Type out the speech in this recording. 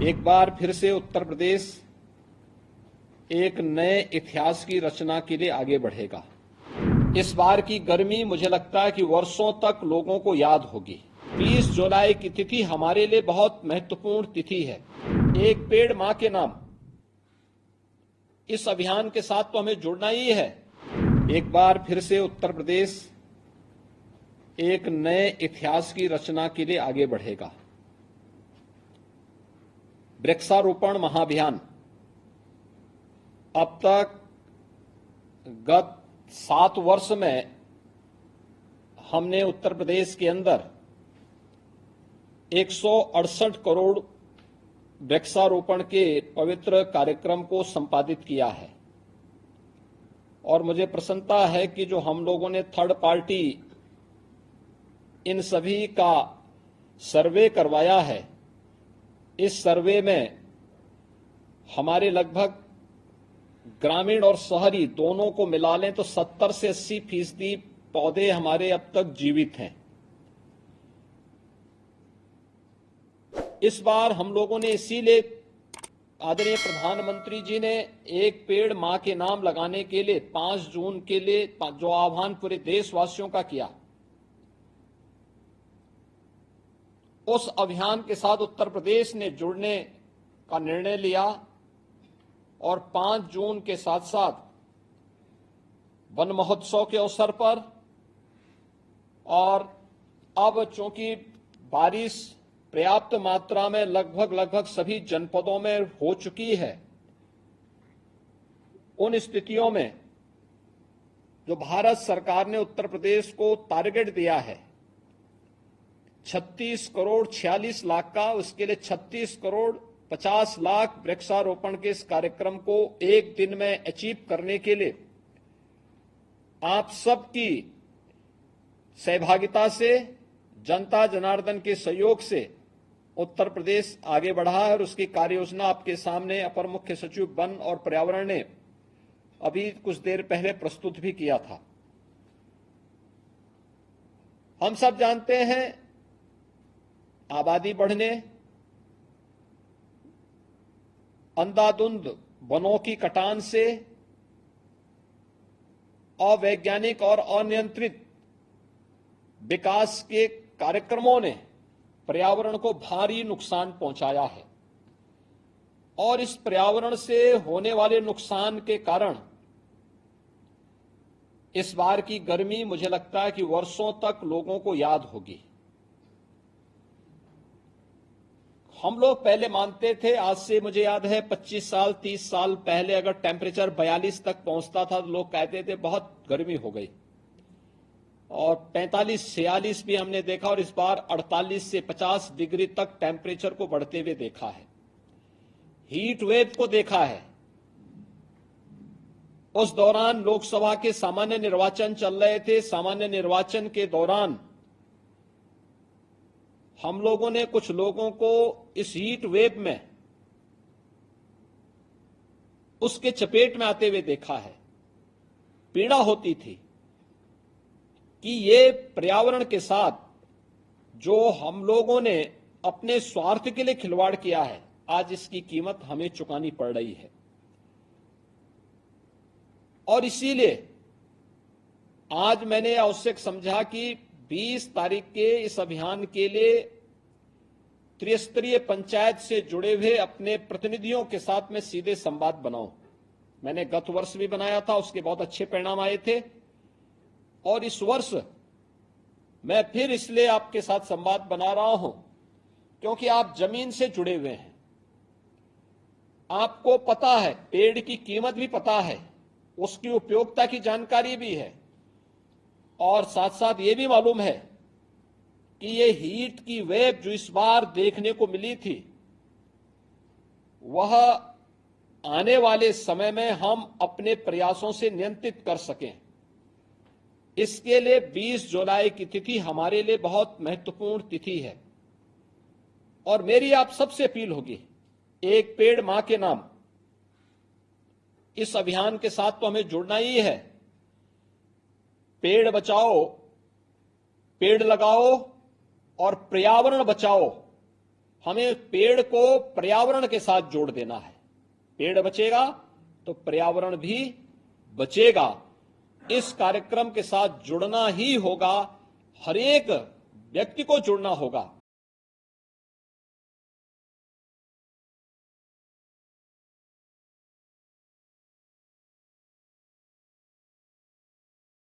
एक बार फिर से उत्तर प्रदेश एक नए इतिहास की रचना के लिए आगे बढ़ेगा। इस बार की गर्मी मुझे लगता है कि वर्षों तक लोगों को याद होगी। 20 जुलाई की तिथि हमारे लिए बहुत महत्वपूर्ण तिथि है। एक पेड़ मां के नाम, इस अभियान के साथ तो हमें जुड़ना ही है। एक बार फिर से उत्तर प्रदेश एक नए इतिहास की रचना के लिए आगे बढ़ेगा। वृक्षारोपण महाअभियान अब तक गत 7 वर्ष में हमने उत्तर प्रदेश के अंदर 168 करोड़ वृक्षारोपण के पवित्र कार्यक्रम को संपादित किया है और मुझे प्रसन्नता है कि जो हम लोगों ने थर्ड पार्टी इन सभी का सर्वे करवाया है, इस सर्वे में हमारे लगभग ग्रामीण और शहरी दोनों को मिला लें तो 70 से 80% पौधे हमारे अब तक जीवित हैं। इस बार हम लोगों ने इसीलिए आदरणीय प्रधानमंत्री जी ने एक पेड़ मां के नाम लगाने के लिए 5 जून के लिए जो आह्वान पूरे देशवासियों का किया, उस अभियान के साथ उत्तर प्रदेश ने जुड़ने का निर्णय लिया और 5 जून के साथ साथ वन महोत्सव के अवसर पर और अब चूंकि बारिश पर्याप्त मात्रा में लगभग सभी जनपदों में हो चुकी है, उन स्थितियों में जो भारत सरकार ने उत्तर प्रदेश को टारगेट दिया है 36 करोड़ 46 लाख का, उसके लिए 36 करोड़ 50 लाख वृक्षारोपण के इस कार्यक्रम को एक दिन में अचीव करने के लिए आप सबकी सहभागिता से, जनता जनार्दन के सहयोग से उत्तर प्रदेश आगे बढ़ा है और उसकी कार्य योजना आपके सामने अपर मुख्य सचिव वन और पर्यावरण ने अभी कुछ देर पहले प्रस्तुत भी किया था। हम सब जानते हैं आबादी बढ़ने, अंधाधुंध वनों की कटान से, अवैज्ञानिक और अनियंत्रित विकास के कार्यक्रमों ने पर्यावरण को भारी नुकसान पहुंचाया है और इस पर्यावरण से होने वाले नुकसान के कारण इस बार की गर्मी मुझे लगता है कि वर्षों तक लोगों को याद होगी। हम लोग पहले मानते थे, आज से मुझे याद है 25 साल 30 साल पहले अगर टेम्परेचर 42 तक पहुंचता था तो लोग कहते थे बहुत गर्मी हो गई, और 45-46 भी हमने देखा और इस बार 48 से 50 डिग्री तक टेम्परेचर को बढ़ते हुए देखा है, हीट वेव को देखा है। उस दौरान लोकसभा के सामान्य निर्वाचन चल रहे थे। सामान्य निर्वाचन के दौरान हम लोगों ने कुछ लोगों को इस हीट वेव में उसके चपेट में आते हुए देखा है। पीड़ा होती थी कि ये पर्यावरण के साथ जो हम लोगों ने अपने स्वार्थ के लिए खिलवाड़ किया है, आज इसकी कीमत हमें चुकानी पड़ रही है। और इसीलिए आज मैंने आवश्यक समझा कि 20 तारीख के इस अभियान के लिए त्रिस्तरीय पंचायत से जुड़े हुए अपने प्रतिनिधियों के साथ मैं सीधे संवाद बनाऊं। मैंने गत वर्ष भी बनाया था, उसके बहुत अच्छे परिणाम आए थे और इस वर्ष मैं फिर इसलिए आपके साथ संवाद बना रहा हूं क्योंकि आप जमीन से जुड़े हुए हैं, आपको पता है, पेड़ की कीमत भी पता है, उसकी उपयोगिता की जानकारी भी है और साथ साथ ये भी मालूम है कि ये हीट की वेव जो इस बार देखने को मिली थी वह आने वाले समय में हम अपने प्रयासों से नियंत्रित कर सकें। इसके लिए 20 जुलाई की तिथि हमारे लिए बहुत महत्वपूर्ण तिथि है और मेरी आप सबसे अपील होगी, एक पेड़ मां के नाम, इस अभियान के साथ तो हमें जुड़ना ही है। पेड़ बचाओ, पेड़ लगाओ और पर्यावरण बचाओ, हमें पेड़ को पर्यावरण के साथ जोड़ देना है। पेड़ बचेगा तो पर्यावरण भी बचेगा। इस कार्यक्रम के साथ जुड़ना ही होगा, हर एक व्यक्ति को जुड़ना होगा।